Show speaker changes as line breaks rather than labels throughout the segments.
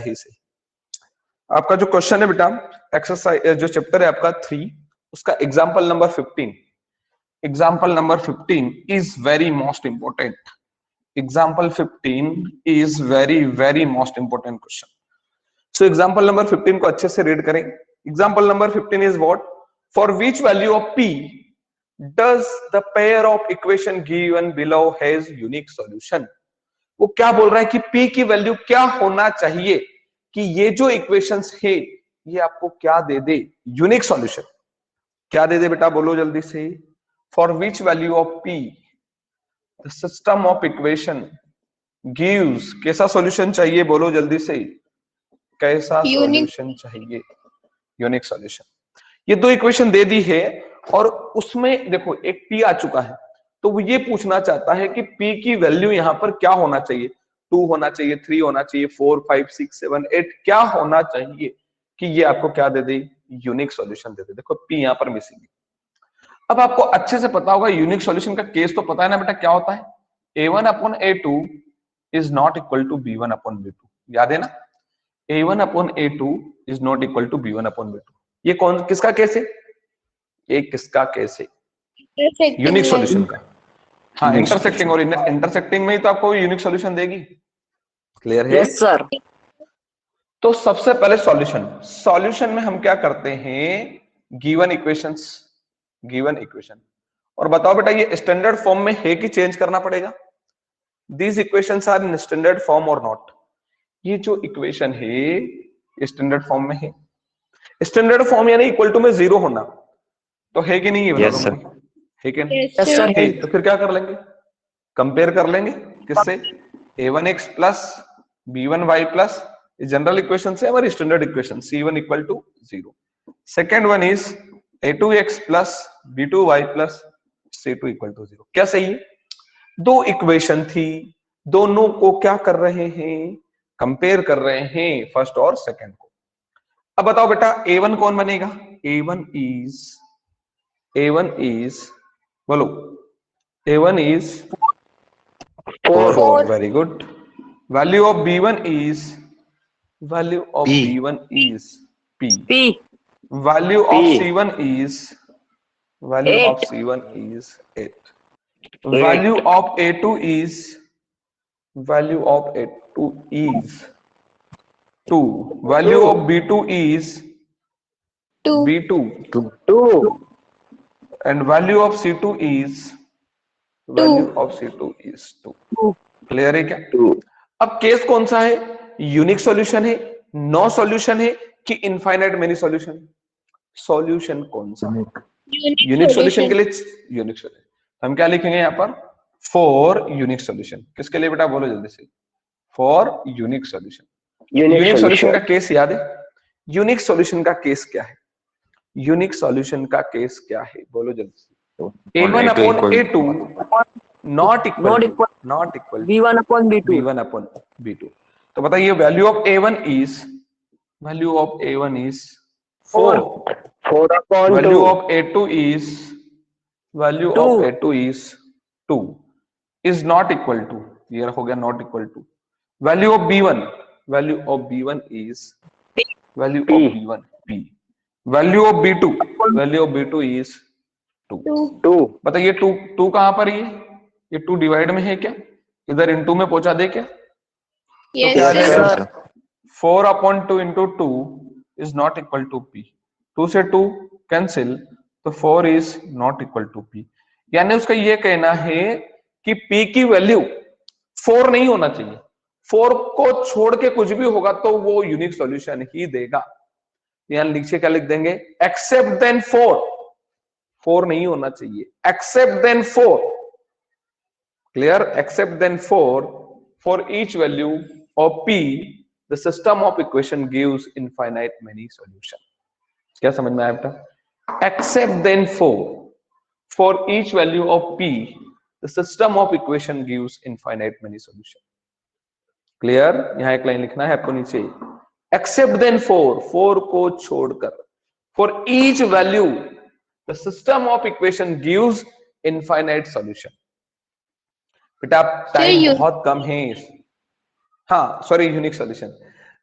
ही सही। आपका जो क्वेश्चन है बेटा, एक्सरसाइज जो चैप्टर है आपका 3, उसका example number 15, example number 15 is very most important. Example 15 is very very most important question. So example number 15 को अच्छे से रीड करें। Example number 15 is what, for which value of p does the pair of equation given below has unique solution। वो क्या बोल रहा है कि p की वैल्यू क्या होना चाहिए कि ये जो इक्वेशंस है ये आपको क्या दे दे, यूनिक सॉल्यूशन। क्या दे दे बेटा, बोलो जल्दी से। For which value of p the system of equation gives, कैसा सॉल्यूशन चाहिए, बोलो जल्दी से, कैसा सॉल्यूशन चाहिए, यूनिक सॉल्यूशन। ये दो इक्वेशन दे दी है और उसमें देखो एक p आ चुका है, तो वो ये पूछना चाहता है कि p की वैल्यू यहां पर क्या होना चाहिए, 2 होना चाहिए, 3 होना चाहिए, 4 5 6 7 8 क्या होना चाहिए कि ये आपको क्या दे दे, यूनिक सॉल्यूशन दे दे। देखो p यहां पर मिसिंग है। अब आपको अच्छे से पता होगा यूनिक सॉल्यूशन का केस तो पता है ना बेटा, क्या होता है, a1 upon a2 is not equal to b1 upon b2, याद है ना, a1 upon a2 is not equal to b1 upon b2। ये कौन किसका केस है, ये किसका केस है, यूनिक सॉल्यूशन का। हाँ, इंटरसेक्टिंग, और इंटरसेक्टिंग में ही तो आपको यूनिक सॉल्यूशन देगी। क्लियर है?
Yes sir.
तो सबसे पहले सॉल्यूशन में हम क्या करते हैं, गिवन इक्वेशंस, गिवन इक्वेशन। और बताओ बेटा ये स्टैंडर्ड फॉर्म में है कि चेंज करना पड़ेगा, these equations are in standard form और नॉट। ये जो इक्वेशन है स्टैंडर्ड फॉर्म में है, स्टैंडर्ड फॉर्म यानी इक्वल टू में 0 होना, तो है कि नहीं है, बता दो मुझे, है कि नहीं?
यस सर है।
तो फिर क्या कर लेंगे, कंपेयर कर लेंगे किससे, a1x plus b1y plus, general equation से हमारी standard equation c1 equal to 0। Second one is a2x plus b2y plus c2 equal to 0। क्या सही है, दो इक्वेशन थी, दोनों को क्या कर रहे हैं, कंपेयर कर रहे हैं, फर्स्ट और सेकेंड को। अब बताओ बेटा a1 कौन बनेगा, a1 is बोलो, a1 is 4, very good। value of b1 is, value of b1 is p, value of c1 is, value of c1 is 8, value of a2 is, value of a2 is 2, value of b2 is b2, and value of c2 is, value of c2 is 2। Clear है क्या? अब case कौन सा है, unique solution है, no solution है कि infinite many solution, solution कौन सा है, यूनिक सॉल्यूशन के लिए, यूनिक सॉल्यूशन हम क्या लिखेंगे यहाँ पर, फॉर यूनिक सॉल्यूशन। किसके लिए बेटा, बोलो जल्दी से, for unique solution. Unique solution का केस याद है, यूनिक सॉल्यूशन का केस क्या है, यूनिक सॉल्यूशन का केस क्या है, बोलो जल्दी से। a1 upon a2 not equal
b1 upon b2,
b1 upon b2। तो बताइए value of a1 is, value of a1 is 4
upon
value of a2 is, value of a2 is 2 is not equal to, ये हो गया not equal to, value of b1, value of b1 is, value of b1 p, value of b2, value of b2 is 2। बताइए 2 कहां पर है, ये 2 divide में है क्या, इधर इनटू में पहुंचा दे क्या,
Yes,
तो क्या आ जाएगा,
sir.
4 upon 2 into 2 is not equal to p, 2 से 2 कैंसिल, तो 4 is not equal to p। यानी उसका ये कहना है कि p की वैल्यू 4 नहीं होना चाहिए, 4 को छोड़ के कुछ भी होगा तो वो यूनिक सॉल्यूशन ही देगा। यहां नीचे क्या लिख देंगे, एक्सेप्ट देन 4 नहीं होना चाहिए, except then 4, clear, except then 4 for each value of p the system of equation gives infinite many solution. क्या समझ में आया बेटा, except then 4 for each value of p the system of equation gives infinite many solution. Clear, यहां एक line लिखना है आपको नीचे, एक्सेप्ट देन 4 को छोड़कर, for each value the system of equation gives infinite solution. बेटा टाइम बहुत कम है, हाँ सॉरी यूनिक सॉल्यूशन,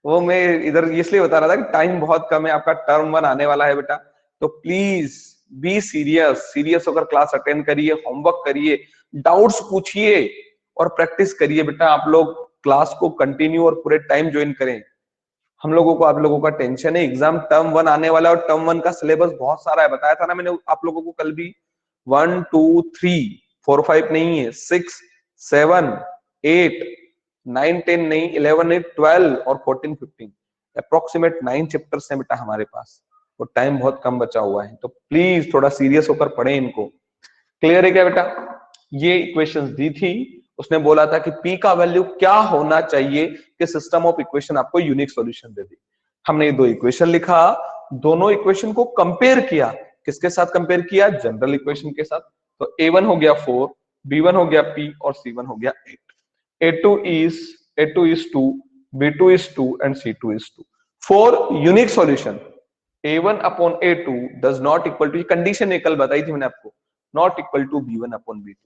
वो मैं इधर इसलिए बता रहा था कि टाइम बहुत कम है, आपका टर्म 1 आने वाला है बेटा, तो प्लीज बी सीरियस, सीरियस होकर क्लास अटेंड करिए, होमवर्क करिए, डाउट्स पूछिए और प्रैक्टिस करिए बेटा। आप लोग क्लास को कंटिन्यू और पूरे टाइम ज्वाइन करें। हम लोगों को आप लोगों का टेंशन है, एग्जाम टर्म 1 आने वाला है और टर्म 1 का सिलेबस बहुत सारा है, बताया था ना मैंने आप लोगों को कल भी। 1 2 3 4 5 नहीं है, 6 7 8 9 10 नहीं, 11 नहीं, 12 और 14 15 अप्रोक्सीमेट 9 चैप्टर्स हैं बेटा हमारे पास, और टाइम बहुत कम बचा हुआ है, तो प्लीज थोड़ा सीरियस होकर पढ़े इनको। क्लियर है क्या बेटा? ये इक्वेशंस दी थी, उसने बोला था कि P का वैल्यू क्या होना चाहिए कि सिस्टम ऑफ इक्वेशन आपको यूनिक सॉल्यूशन दे दे। हमने ये दो इक्वेशन लिखा, दोनों इक्वेशन को कंपेयर किया, किसके साथ कंपेयर किया? जनरल इक्वेशन के साथ। तो A1 हो गया 4, B1 हो गया P और C1 हो गया 8। A2 is 2, B2 is 2 and C2 is 2। For unique solution A1 upon A2 does not equal to, condition ने कल बताई थी मैंने आपको, not equal to B1 upon B2।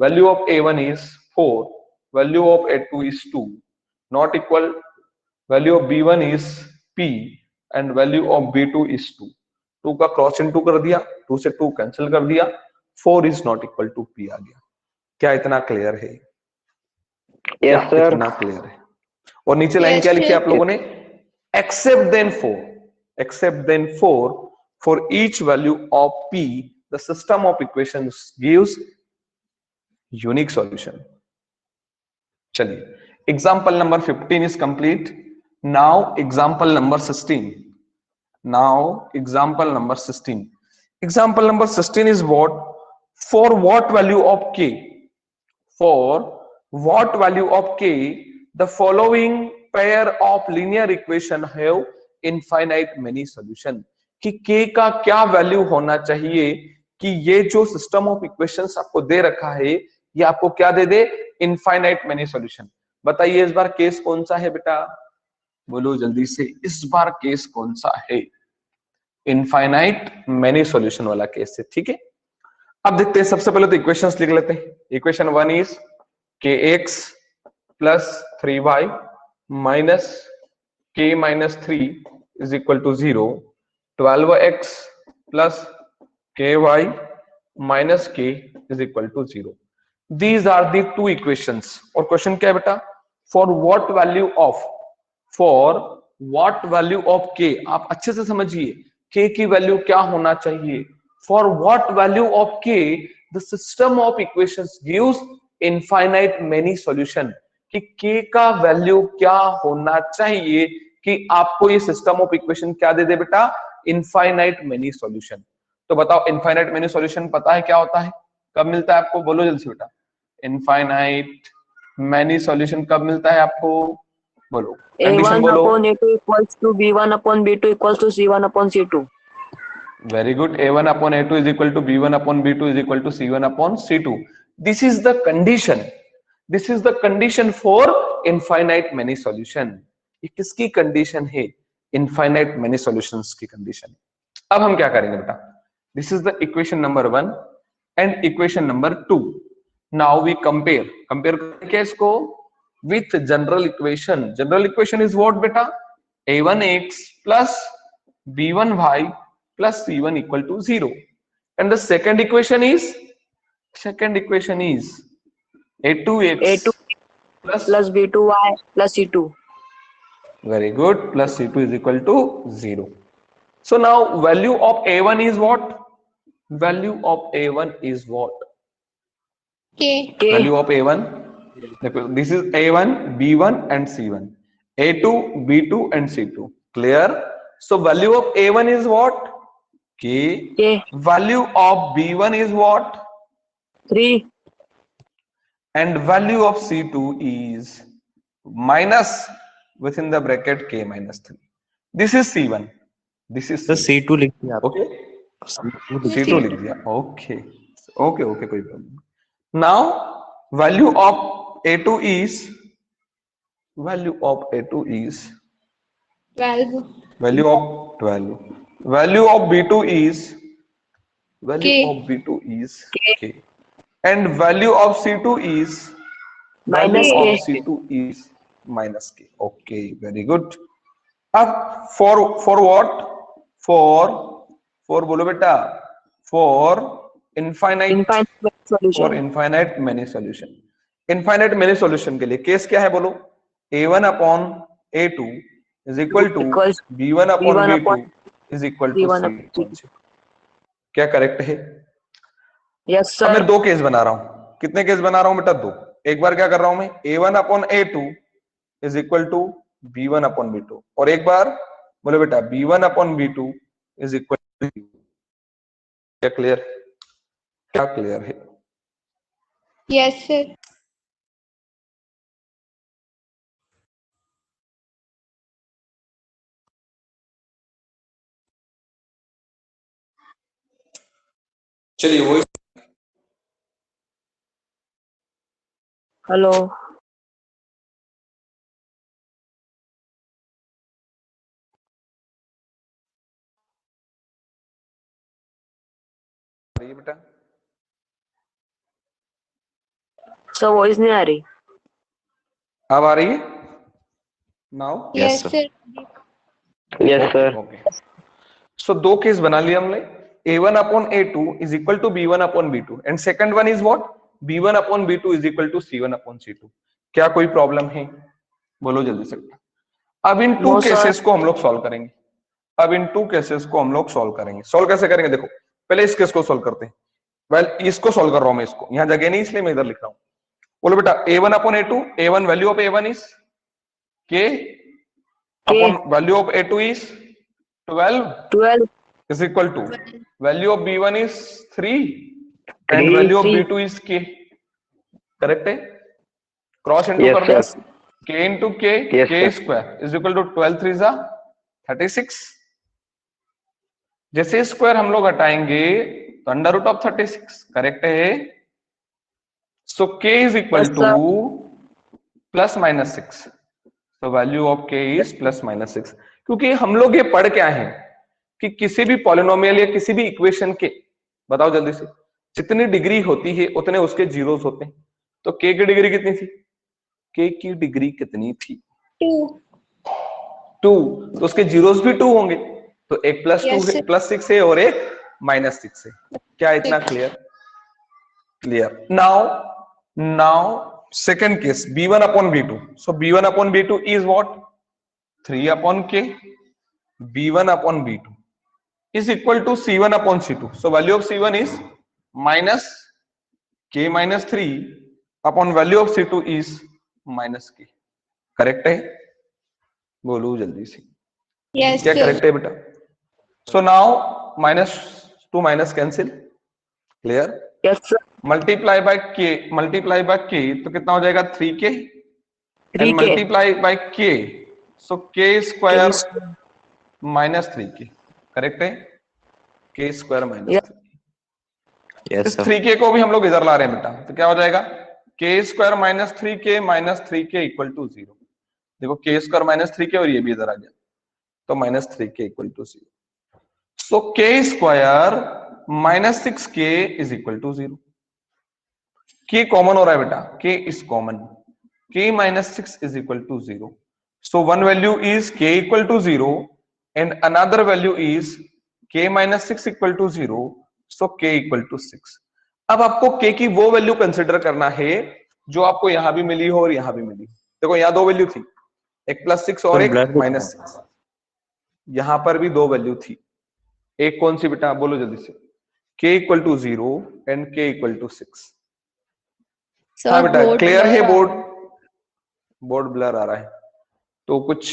Value of A1 is 4, value of A2 is 2, not equal, value of B1 is P and value of B2 is 2। 2 का cross into कर दिया, 2 से 2 कैंसिल कर दिया, 4 is not equal to P आ गया। क्या इतना clear है?
Yes, sir.
इतना क्लियर है? और नीचे लाइन क्या लिखी आप लोगों ने? Except then 4, except then 4 for each value of P the system of equations gives unique solution। चलिए, example number 15 is complete। now example number 16, now example number 16, example number 16 is what? For what value of k, for what value of k the following pair of linear equation have infinite many solution। कि k का क्या value होना चाहिए कि ये जो system of equations आपको दे रखा है ये आपको क्या दे दे? Infinite many solution. बताइए इस बार केस कौन सा है बेटा? बोलो जल्दी से, इस बार केस कौन सा है? इनफाइनाइट मेनी सॉल्यूशन वाला केस है, ठीक है। अब देखते हैं, सबसे पहले तो इक्वेशंस लिख लेते हैं। Equation 1 is kx plus 3y minus k minus 3 is equal to 0, 12x plus ky minus k is equal to 0। These are the two equations. और क्वेश्चन क्या है बेटा? For what value of, for what value of k, आप अच्छे से समझिए k की value क्या होना चाहिए। For what value of k the system of equations gives infinite many solution. कि k का वैल्यू क्या होना चाहिए कि आपको ये सिस्टम ऑफ इक्वेशन क्या दे दे बेटा? Infinite many solution. तो बताओ इनफाइनाइट मेनी सॉल्यूशन पता है क्या होता है? कब मिलता है आपको? बोलो जल्दी से बेटा। इनफाइनाइट मेनी सॉल्यूशन कब मिलता है आपको? बोलो कंडीशन
A1
बोलो।
upon A2 equals to B1 upon B2 equals to C1 upon C2।
Very good. A1 upon A2 is equal to B1 upon B2 is equal to C1 upon C2। This is the condition, this is the condition for infinite many solution। ये किसकी condition है? Infinite many solutions की condition. अब हम क्या करेंगे बेटा? This is the equation number 1 and equation number 2। Now we compare, compare करेंगे इसको with general equation. General equation is what बेटा? a1x plus b1y plus c1 equal to 0, and the second equation is a2x
plus B2Y plus C2।
very good, plus c2 is equal to 0। so now value of a1 is what? Value of a1 is what?
K.
Value of a1, this is a1 b1 and c1, a2 b2 and c2, clear? So value of a1 is what? K. Value of b1 is what?
3।
And value of c2 is minus within the bracket k minus 3। this is c1, this is
तो C2 लिख दिया आप।
okay, c2 लिख दिया, okay okay okay, कोई problem. now value of a2 is, value of a2 is
12.
value of 12, value of b2 is, value
K.
of b2 is k, and value of c2 is, value
Minus
of
K।
c2 is minus k। okay, very good, अब for what, for बोलो बेटा, for infinite,
Infinite
for
solution.
Infinite many solution. Infinite many solution के लिए case क्या है बोलो, a1 upon a2 is equal to
Equals
b1 upon
B1
b2
upon
is equal to
B1
c
upon
upon
C2.
c। क्या correct है?
Yes,
अब मैं
sir.
दो केस बना रहा हूं। कितने केस बना रहा हूं बेटा? दो। एक बार क्या कर रहा हूं मैं, a1 upon a2 is equal to b1 upon b2, और एक बार बोले बेटा b1 upon b2 is equal to. क्या क्लियर? क्या क्लियर है?
Yes, sir.
चलिए वो
Hello.
बेटा,
Sir, voice नहीं आ रही.
अब आ रही है now?
Yes,
sir.
sir.
Yes, sir.
Okay, so दो केस बना लिए हमने। a1 upon a2 is equal to b1 upon b2 and second one is what, b1 upon b2 is equal to c1 upon c2। क्या कोई problem है? बोलो जल्दी से। अब इन टू
No, sir.
केसेस को हम लोग सॉल्व करेंगे। अब इन टू केसेस को हम लोग सॉल्व करेंगे। सॉल्व कैसे करेंगे देखो, पहले इस केस को सॉल्व करते हैं। वेल इसको सॉल्व कर रहा हूं मैं, इसको यहां जगह नहीं इसलिए मैं इधर लिख रहा हूं। बोलो बेटा a1 upon a2, a1 value of a1 is k
K.
upon value of a2 is 12
12.
is equal to value of b1 is 3 and
3.
value of
3.
b2 is k। Correct है? क्रॉस इंटू
Yes,
कर दो,
sir.
k into k,
Yes,
k
sir.
Square is equal to 12 3 जा 36। जैसे square हम लोग हटाएंगे तो under root of 36। Correct है? So k is equal
Yes,
to
sir.
Plus minus 6। तो value of k is plus minus 6। क्योंकि हम लोग ये पढ़ क्या है कि किसी भी पॉलिनोमियल या किसी भी इक्वेशन के, बताओ जल्दी से, जितनी डिग्री होती है उतने उसके जीरोस होते हैं। तो k की डिग्री कितनी थी? k की डिग्री कितनी थी?
2.
2। तो उसके जीरोस भी 2 होंगे। तो एक प्लस 2
Yes,
है,
sir.
प्लस 6 है और एक माइनस 6 है। क्या इतना clear? Clear. Now second case b1 upon b2। So b1 upon b2 is what, 3 upon k, b1 upon b2 is equal to c1 upon c2. So value of c1 is minus k minus 3 upon value of c2 is minus k। Correct है? बोलो जल्दी से,
Yes,
क्या
sir.
Correct है बेटा? So now minus two minus cancel, clear?
Yes, sir.
Multiply by k तो कितना हो जाएगा? 3k and
3K.
Multiply by k, so k
K
square
square.
Minus 3k। Correct है? k square minus
Yes.
3।
Yes,
इस
sir.
3k को भी हम लोग इधर ला रहे हैं बेटा, तो क्या हो जाएगा? k square minus 3k equal to 0। देखो k स्क्वायर माइनस 3k और ये भी इधर आ गया, तो minus 3k equal to 0। So k square minus 6k is equal to 0। k common हो रहा है बेटा, k is common, k minus 6 is equal to 0। So one value is k equal to 0 and another value is k minus 6 equal to 0। So k equal to 6। अब आपको k की वो value consider करना है जो आपको यहां भी मिली हो और यहां भी मिली हो। देखो यहां दो वैल्यू थी, एक प्लस 6 और
Sir,
एक
blur दिख
माइनस 6। यहां पर भी दो वैल्यू थी, एक कौन सी बेटा? बोलो जल्दी से। k equal to 0 and k equal to 6। हाँ
Sir,
बेटा
board
क्लियर
blur
है?
आ
बोर्ड
रहा है.
बोर्ड ब्लर आ रहा है, तो कुछ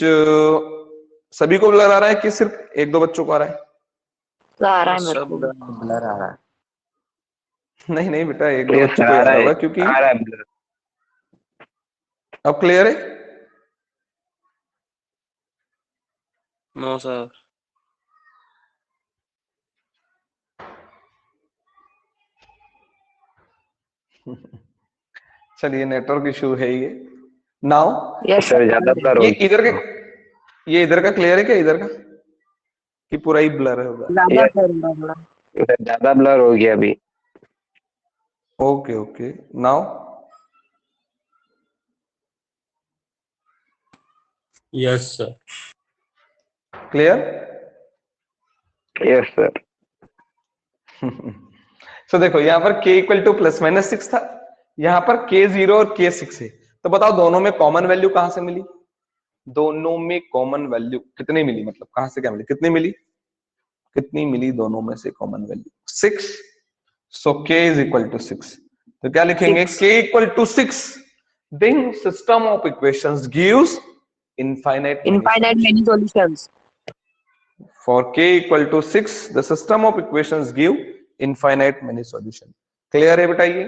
सभी को ब्लर आ रहा है कि सिर्फ एक दो बच्चों को आ रहा है?
Sir, आ रहा है मेरे
सब
को.
blur आ रहा है।
नहीं नहीं बेटा, एक दो
Yes,
बच्चों
sir,
को ही
आ
आ
रहा
रहा
है,
होगा, क्योंकि
आ रहा है blur.
अब क्लियर है?
No sir.
चलिए नेटवर्क इशू है ये। Now
Yes,
Sir,
sir.
ज्यादा blur हो
ये
गया.
इधर के, ये इधर का क्लियर है क्या? इधर का कि पूरा ही ब्लर होगा?
ज्यादा
Yes,
करूंगा थोड़ा.
sir, ज्यादा blur हो गया अभी.
Okay okay. Now
yes sir.
Clear?
Yes sir.
So देखो यहाँ पर k equal to plus minus 6 था, यहाँ पर k 0 और k 6 है, तो बताओ दोनों में कॉमन वैल्यू कहां से मिली? दोनों में कॉमन वैल्यू कितनी मिली, मतलब कहां से क्या मिली, कितनी मिली, कितनी मिली दोनों में से common value? 6। So k is equal to 6, तो क्या लिखेंगे?
Six.
k equal to 6, then system of equations gives infinite
Infinite many solutions.
For k equal to 6, the system of equations give infinite many solution. Clear है बेटा ये?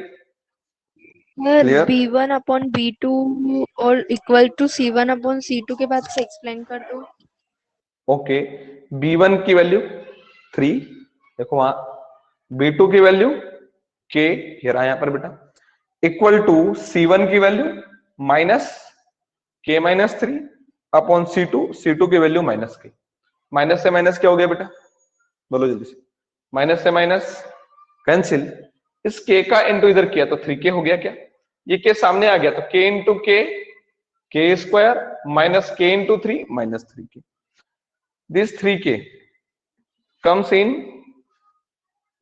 Clear?
B1 upon B2 और equal to C1 upon C2 के बाद से explain कर दो।
Okay, b1 की वैल्यू 3, देखो वहां, b2 की वैल्यू k, ये रहा यहां पर बेटा, इक्वल टू c1 की value minus k minus 3 upon c2 की वैल्यू माइनस k। माइनस से माइनस क्या हो गया बेटा, बोलो जल्दी से, माइनस से माइनस कैंसिल, इस k का इंटू इधर किया तो 3k हो गया, क्या ये k सामने आ गया तो k into k square minus k into 3 minus 3k, this 3k comes in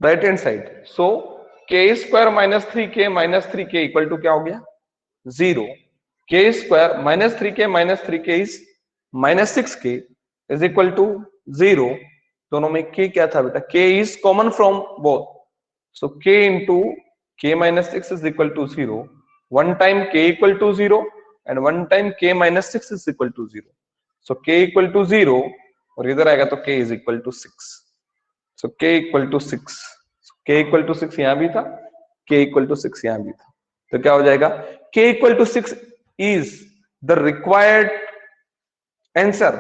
right hand side, so k square minus 3k equal to क्या हो गया, 0। k square minus 3k is minus 6k is equal to 0। दोनों में k क्या था बेटा, k is common from both, so k into k minus 6 is equal to 0, one time k equal to 0 and one time k minus 6 is equal to 0, so k equal to 0 और इधर आएगा तो k is equal to 6, so k equal to 6, so k equal to 6 यहां भी था, k equal to 6 यहां भी था, तो क्या हो जाएगा, k equal to 6 is the required answer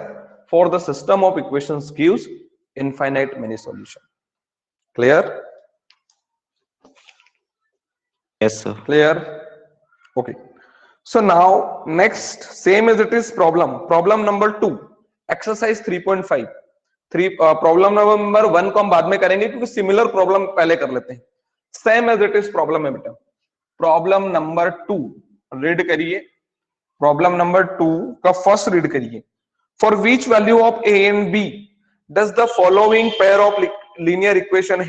for the system of equations gives infinite many solution. Clear?
Yes, sir.
Clear? Okay. So now next, same as it is problem number 2, exercise 3.5. Problem number 1 को हम बाद में करेंगे क्योंकि similar problem पहले कर लेते हैं। Same as it is problem है बेटा। प्रॉब्लम नंबर 2 रीड करिए, प्रॉब्लम नंबर 2 का फर्स्ट रीड करिए। For which value of a and b does the following pair of linear equation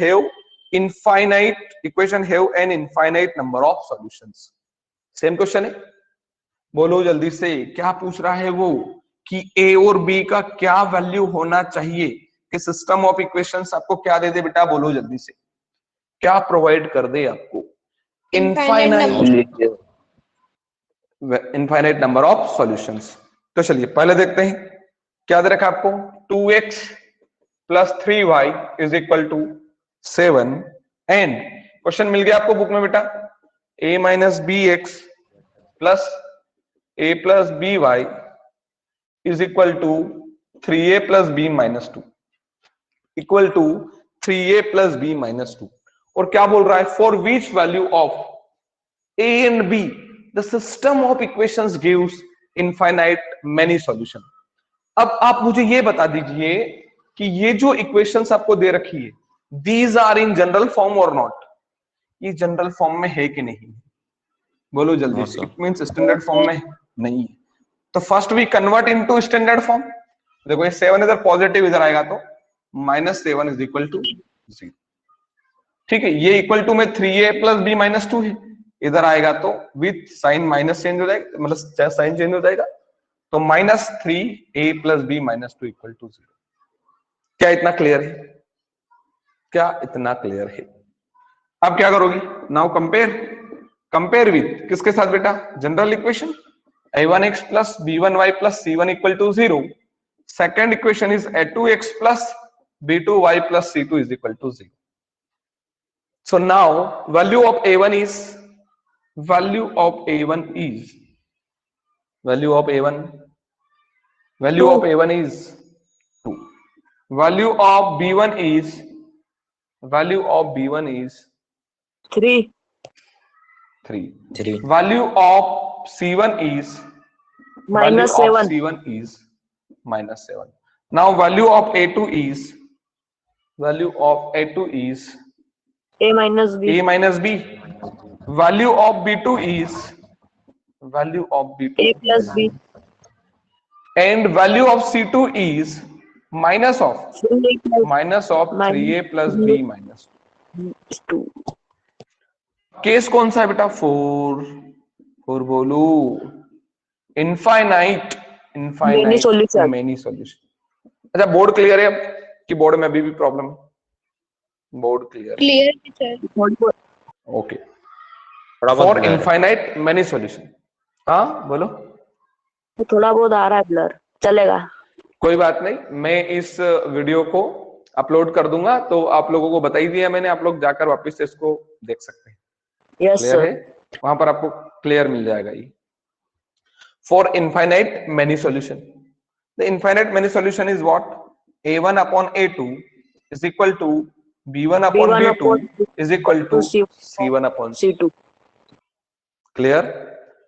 have an infinite number of solutions? Same question है, बोलो जल्दी से, क्या पूछ रहा है वो कि a और b का क्या वैल्यू होना चाहिए कि सिस्टम ऑफ इक्वेशंस आपको क्या दे दे बेटा, बोलो जल्दी से, क्या प्रोवाइड कर दे आपको? Infinite number of solutions. तो चलिए पहले देखते हैं क्या दे रखा आपको, 2x plus 3y is equal to 7 and question मिल गया आपको बुक में बेटा, a minus b x plus a plus b y is equal to 3a plus b minus 2 equal to 3a plus b minus 2। और क्या बोल रहा है, for which value of a and b the system of equations gives infinite many solution. अब आप मुझे ये बता दीजिए कि ये जो इक्वेशंस आपको दे रखी है, these are in general form और नॉट, ये जनरल फॉर्म में है कि नहीं, बोलो जल्दी से। इट मींस स्टैंडर्ड फॉर्म में नहीं है, तो first we convert into standard form. देखो ये 7 इधर पॉजिटिव इधर आएगा तो -7 इज इक्वल टू 0, ठीक है। ये इक्वल टू में 3a प्लस b माइनस 2 है, इधर आएगा तो विथ साइन माइनस चेंज हो जाएगा, मतलब साइन चेंज हो जाएगा, तो -3a plus b minus 2 equal to 0। क्या इतना क्लियर है, क्या इतना क्लियर है? अब क्या करोगे, नाउ कंपेयर विथ किसके साथ बेटा, general equation a1x plus b1y plus c1 equal to 0। Second equation is a2x plus b2y plus c2 is equal to 0। So now value of a1 is value of a1 is 2, value of b1 is 3, value of c1 is -7, now value of a2 is
a minus b,
value of b2 is
a plus b,
and value of c2 is minus of 3a plus b minus
2.
Case कौन सा है बेटा? 4 बोलो। Infinite
Many solution.
Many solution. अच्छा board clear है अब कि board में अभी भी प्रॉब्लम है? बोर्ड क्लियर
क्लियर है सर।
ओके।
थोड़ा बहुत
फॉर
blur है।
Infinite many solution. हाँ बोलो।
थोड़ा बहुत आ रहा है ब्लर, चलेगा।
कोई बात नहीं, मैं इस वीडियो को अपलोड कर दूंगा तो आप लोगों को बता ही दिया मैंने, आप लोग जाकर वापस से इसको देख सकते हैं।
Yes
clear
sir.
है? वहां पर आपको क्लियर मिल जाएगा ये। For infinite many solution, the infinite many solution is what? a1 upon a2 is equal to b1 upon
B1
b2
upon
is equal to
C1
c1 upon
C2.
Clear?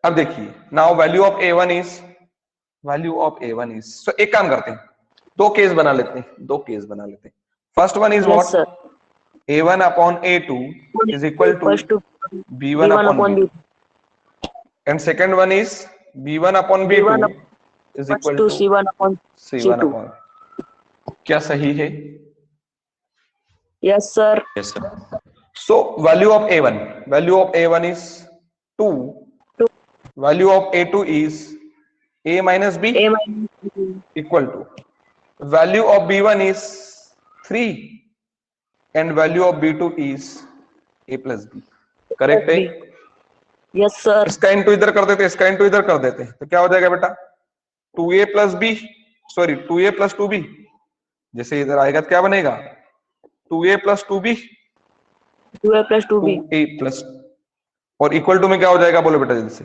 अब देखिए, now value of a1 is so एक काम करते हैं, दो case बना लेते हैं। First one is
Yes
what?
sir.
a1 upon a2 is equal to
First to
b1 upon b2 and second one is b1 upon b2
B1
is
first
equal
to
to
C1 upon
c1
C2.
upon। क्या सही है?
Yes sir.
Yes, sir.
So value of a1 is 2,
2.
value of a2 is a minus b
A minus B.
equal to value of b1 is 3 and value of b2 is a plus b। Correct है?
Yes sir.
इसका into इधर कर देते, इसका into इधर कर देते, तो क्या हो जाएगा बेटा? 2a plus b, sorry 2a plus 2b, जैसे इधर आएगा तो क्या बनेगा? 2a plus 2b
2A plus 2B.
2a plus, और इक्वल टू में क्या हो जाएगा बोलो बेटा जल्दी से?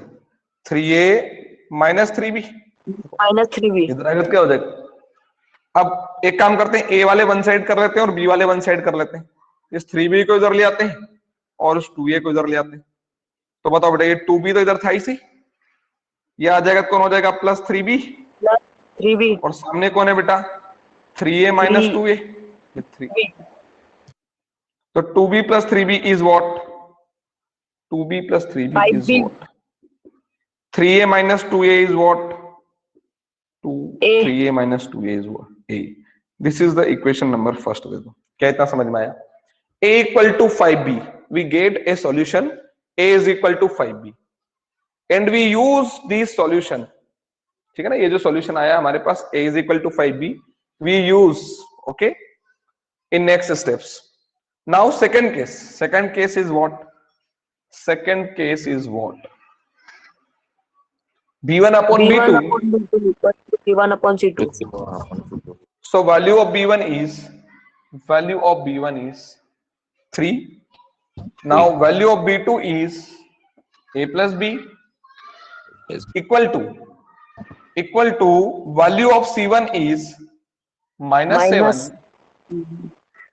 3a minus 3b,
Minus 3B.
इधर आएगा तो क्या हो जाएगा? अब एक काम करते हैं, a वाले वन साइड कर लेते हैं और b वाले वन साइड कर लेते हैं। इस 3b को इधर ले आते हैं और उस 2a को इधर ले आते हैं, तो बताओ बेटा ये 2b तो इधर था ही, ये आ जाएगा, कौन हो जाएगा? Plus 3b,
Plus 3B.
और सामने कौन है बेटा? 3a minus 2a, 3। तो 2b plus 3b is what? 2b plus 3b is
5B.
What? 3a minus 2a is what?
A.
3a minus 2a is what? A. This is the equation number first। दे दो, क्या इतना समझ में आया? a equal to 5b, we get a solution a is equal to 5b and we use this solution। ठीक है ना, ये जो solution आया हमारे पास a is equal to 5b, we use okay in next steps। now second case is what? second case is what? b1 upon
B1
b2,
upon B2 equal to C1 upon C2.
so value of b1 is 3। now value of b2 is a plus b
Yes.
equal to value of c1 is minus 7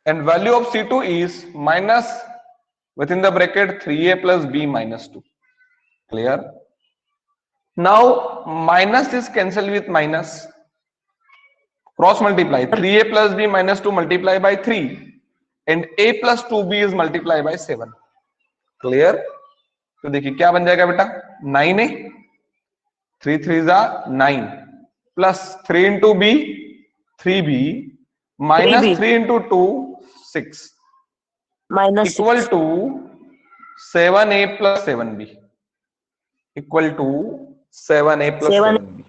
and value of c2 is minus within the bracket 3a plus b minus 2। clear? now minus is cancelled with minus, cross multiply, 3a plus b minus 2 multiply by 3 and a plus 2b is multiply by 7। clear? तो देखिए क्या बन जाएगा बेटा? 9a, 3 3 9 plus 3 into b 3b minus
3b.
3 into 2 6
Minus
equal
6.
to 7a plus 7b equal to 7a plus
7.
7b।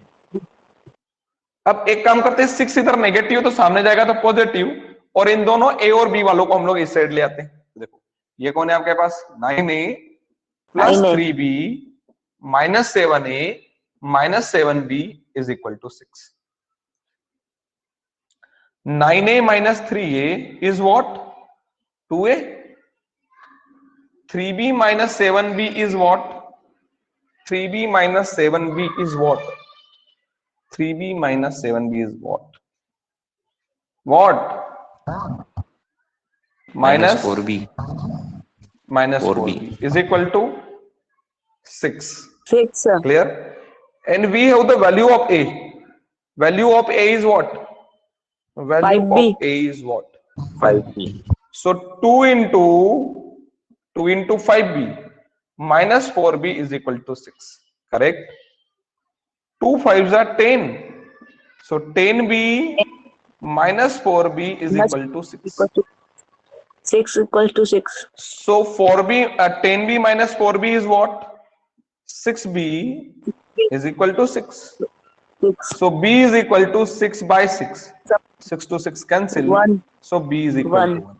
अब एक काम करते हैं, 6 इधर नेगेटिव तो सामने जाएगा तो पॉजिटिव, और इन दोनों a और b वालों को हम लोग इस साइड ले आते हैं। देखो ये कौन है आपके पास? 9a plus
9a.
3b minus 7a minus 7b is equal to 6। 9a minus 3a is what? 2a। 3b minus 7b is what? 3b minus 7b is what? 3b minus 7b is what? What? Minus
4b.
minus
4b
4b is equal to 6।
6.
Clear? And we have the value of a. Value of a is what? Value
5b.
of a is what?
5b
So 2 into 5b minus 4b is equal to 6. Correct? 2 5s are 10. So 10b minus 4b is
Minus
equal to 6.
equal to 6 equals to 6.
So 4b, 10b minus 4b is what? 6b is equal to 6.
6.
So b is equal to 6 by 6. 6 to 6 cancel.
1.
So b is equal to
1.
1.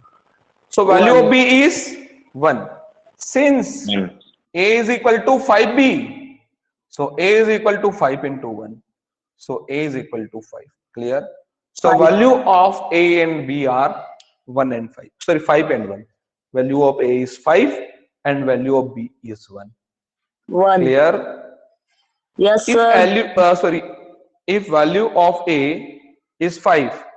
So value
One.
of b is 1. Since a is equal to 5b, so a is equal to 5 into 1. So a is equal to 5. Clear? So
5.
value of a and b are 1 and 5. Sorry, 5 and 1. Value of a is 5 and value of b is 1.
1.
Clear?
Yes,
If
sir.
value, if value of a is 5